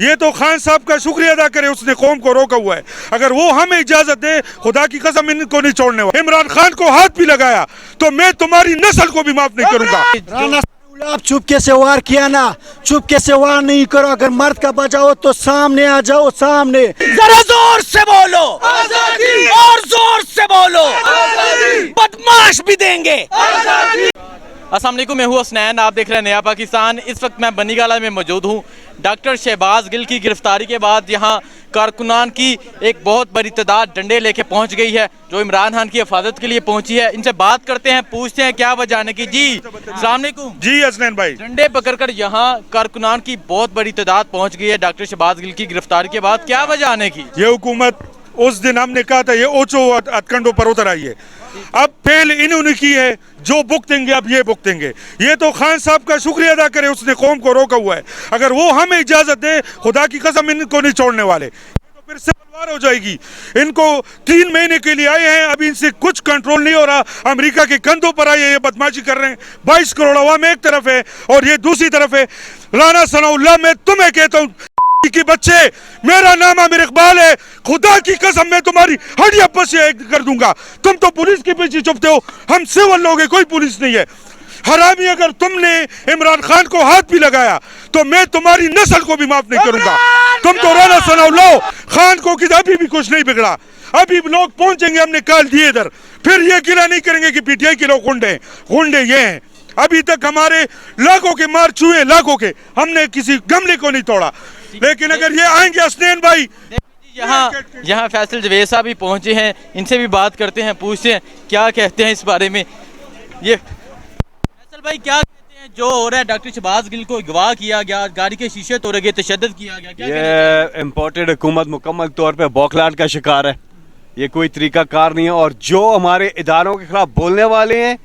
یہ تو خان صاحب کا شکریہ ادا کرے، اس نے قوم کو روکا ہوا ہے. اگر وہ ہمیں اجازت دے، خدا کی قسم ان کو نہیں چھوڑنے والا. عمران خان کو ہاتھ بھی لگایا تو میں تمہاری نسل کو بھی معاف نہیں کروں گا. آپ چپکے سے وار کیا نا، چپکے سے وار نہیں کرو. اگر مرد کا بچاؤ تو سامنے آ جاؤ، سامنے ذرا زور سے بولو، اور زور سے بولو، بدماش بھی دیں گے. السلام علیکم، میں ہوں حسنین، آپ دیکھ رہے ہیں نیا پاکستان. اس وقت میں بنی گالہ میں موجود ہوں. ڈاکٹر شہباز گل کی گرفتاری کے بعد یہاں کارکنان کی ایک بہت بڑی تعداد ڈنڈے لے کے پہنچ گئی ہے، جو عمران خان کی حفاظت کے لیے پہنچی ہے. ان سے بات کرتے ہیں، پوچھتے ہیں کیا وجہ آنے کی. جی السلام علیکم. جی حسنین بھائی، ڈنڈے پکڑ کر یہاں کارکنان کی بہت بڑی تعداد پہنچ گئی ہے ڈاکٹر شہباز گل کی گرفتاری کے بعد، کیا وجہ آنے کی؟ یہ حکومت اس دن ہم نے کہا تھا یہ اوچو ہتھکنڈوں پر اتر آئی ہے. اب پہل انہوں نے کی ہے، جو بکتیں گے اب یہ بکتیں گے. یہ تو خان صاحب کا شکریہ ادا کرے، اس نے قوم کو روکا ہوا ہے. اگر وہ ہمیں اجازت دے، خدا کی قسم ان کو نہیں چھوڑنے والے. تو پھر سے تلوار ہو جائے گی. ان کو 3 مہینے کے لیے آئے ہیں، اب ان سے کچھ کنٹرول نہیں ہو رہا. امریکہ کے کندھوں پر آئے ہیں، یہ بدماشی کر رہے ہیں. 22 کروڑ عوام ایک طرف ہے اور یہ دوسری طرف ہے. رانا ثناء اللہ، میں تمہیں کہتا ہوں کی بچے، میرا نام عامر اقبال ہے، خدا کی قسم میں تمہاری ہڈیاں پسے کر دوں گا. تم تو پولیس کے پیچھے چھپتے ہو، ہم سول لوگ ہیں، کوئی پولیس نہیں ہے. حرامی، اگر تم نے عمران خان کو ہاتھ بھی لگایا تو میں تمہاری نسل کو بھی معاف نہیں کروں گا. تم تو رانا ثناء اللہ خان کو کہ ابھی بھی کچھ نہیں بگڑا. ابھی لوگ پہنچیں گے، ہم نے کال دیے ادھر. پھر یہ گلا نہیں کریں گے کہ پی ٹی آئی کے لوگ گنڈے یہ ہیں. ابھی تک ہمارے لاکھوں کے مار چھوئے، لاکھوں کے، ہم نے کسی گملے کو نہیں توڑا. لیکن اگر یہ آئیں گے حسنین بھائی، یہاں فیصل جوید صاحب بھی پہنچے ہیں، ان سے بھی بات کرتے ہیں، پوچھتے ہیں کیا کہتے ہیں اس بارے میں. یہ فیصل بھائی کیا کہتے ہیں جو ہو رہا ہے؟ ڈاکٹر شہباز گل کو اغوا کیا گیا، گاڑی کے شیشے توڑے گئے، تشدد کیا گیا، یہ امپورٹڈ حکومت مکمل طور پہ بوکھلاہٹ کا شکار ہے. یہ کوئی طریقہ کار نہیں ہے. اور جو ہمارے اداروں کے خلاف بولنے والے ہیں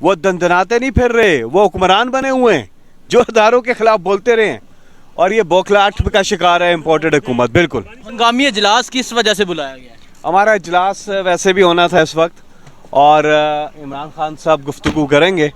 وہ دندناتے نہیں پھر رہے، وہ حکمران بنے ہوئے ہیں جو اداروں کے خلاف بولتے رہے ہیں. اور یہ بوکھلاہٹ کا شکار ہے امپورٹڈ حکومت. بالکل. ہنگامی اجلاس کس وجہ سے بلایا گیا ہے؟ ہمارا اجلاس ویسے بھی ہونا تھا اس وقت، اور عمران خان صاحب گفتگو کریں گے.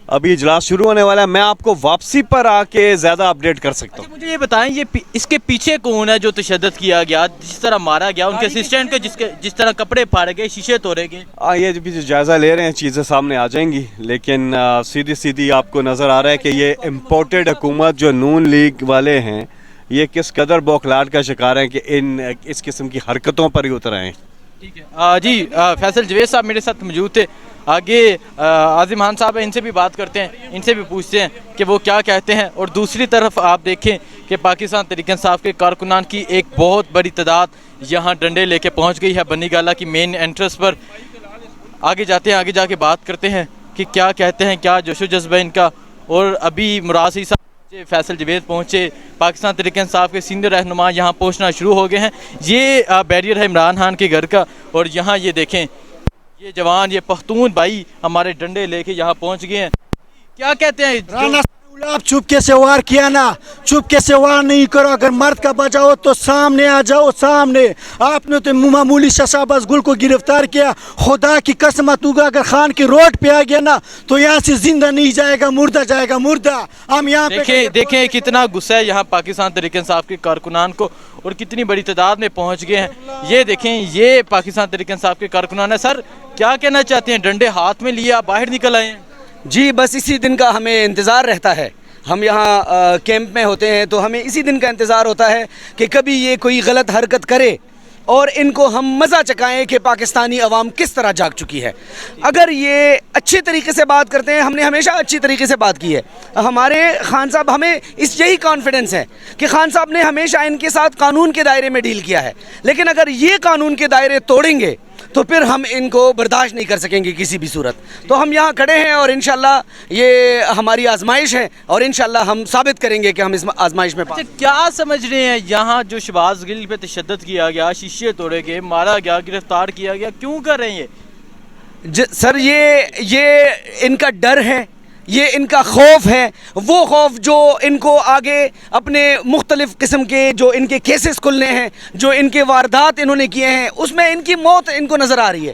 ابھی اجلاس شروع ہونے والا ہے. میں آپ کو واپسی پر آ کے زیادہ اپڈیٹ کر سکتا ہوں. مجھے یہ بتائیں، یہ اس کے پیچھے کون ہے جو تشدد کیا گیا، جس طرح مارا گیا، ان کے اسسٹنٹ کے جس طرح کپڑے پھاڑے گئے، شیشے توڑے گئے؟ یہ بھی جائزہ لے رہے ہیں، چیزیں سامنے آ جائیں گی. لیکن سیدھی آپ کو نظر آ رہا ہے کہ یہ امپورٹڈ حکومت جو نون لیگ والے ہیں، یہ کس قدر بوکھلاہٹ کا شکار ہیں کہ اس قسم کی حرکتوں پر ہی اتر آئے ہیں. ٹھیک ہے جی. فیصل جوید صاحب میرے ساتھ موجود تھے. آگے عاظم خان صاحب ہیں، ان سے بھی بات کرتے ہیں، ان سے بھی پوچھتے ہیں کہ وہ کیا کہتے ہیں. اور دوسری طرف آپ دیکھیں کہ پاکستان تحریک انصاف کے کارکنان کی ایک بہت بڑی تعداد یہاں ڈنڈے لے کے پہنچ گئی ہے بنی گالہ کی مین انٹرنس پر. آگے جاتے ہیں، آگے جا کے بات کرتے ہیں کہ کیا کہتے ہیں، کیا جوش و جذبہ ان کا. اور ابھی مراد صاحب، فیصل جوید پہنچے، پاکستان تحریک انصاف کے سینئر رہنما یہاں پہنچنا شروع ہو گئے ہیں. یہ بیریئر ہے عمران خان کے گھر کا. اور یہاں یہ دیکھیں، یہ جوان، یہ پختون بھائی ہمارے ڈنڈے لے کے یہاں پہنچ گئے ہیں. کیا کہتے ہیں؟ آپ چپکے سے وار کیا نا، چپکے سے وار نہیں کرو. اگر مرد کا بچاؤ تو سامنے آ جاؤ، سامنے. آپ نے تو معمولی شہباز گل کو گرفتار کیا. خدا کی قسم ہوگا اگر خان کی روڈ پہ آ گیا نا تو یہاں سے زندہ نہیں جائے گا، مردہ جائے گا، مردہ. ہم یہاں دیکھیں کتنا غصہ ہے یہاں پاکستان تحریک انصاف کے کارکنان کو، اور کتنی بڑی تعداد میں پہنچ گئے ہیں. یہ دیکھیں، یہ پاکستان تحریک انصاف کے کارکنان ہیں. سر کیا کہنا چاہتے ہیں؟ ڈنڈے ہاتھ میں لیے آپ باہر نکل آئے ہیں. جی بس اسی دن کا ہمیں انتظار رہتا ہے. ہم یہاں کیمپ میں ہوتے ہیں تو ہمیں اسی دن کا انتظار ہوتا ہے کہ کبھی یہ کوئی غلط حرکت کرے اور ان کو ہم مزہ چکائیں کہ پاکستانی عوام کس طرح جاگ چکی ہے. اگر یہ اچھے طریقے سے بات کرتے ہیں، ہم نے ہمیشہ اچھی طریقے سے بات کی ہے. ہمارے خان صاحب، ہمیں یہی کانفیڈنس ہے کہ خان صاحب نے ہمیشہ ان کے ساتھ قانون کے دائرے میں ڈیل کیا ہے. لیکن اگر یہ قانون کے دائرے توڑیں گے تو پھر ہم ان کو برداشت نہیں کر سکیں گے کسی بھی صورت. تو ہم یہاں کھڑے ہیں اور انشاءاللہ یہ ہماری آزمائش ہے، اور انشاءاللہ ہم ثابت کریں گے کہ ہم اس آزمائش میں پاس. کیا سمجھ رہے ہیں یہاں جو شہباز گل پہ تشدد کیا گیا، شیشے توڑے گئے، مارا گیا، گرفتار کیا گیا، کیوں کر رہے ہیں یہ؟ سر یہ ان کا ڈر ہے، یہ ان کا خوف ہے. وہ خوف جو ان کو آگے اپنے مختلف قسم کے جو ان کے کیسز کھلنے ہیں، جو ان کے واردات انہوں نے کیے ہیں، اس میں ان کی موت ان کو نظر آ رہی ہے.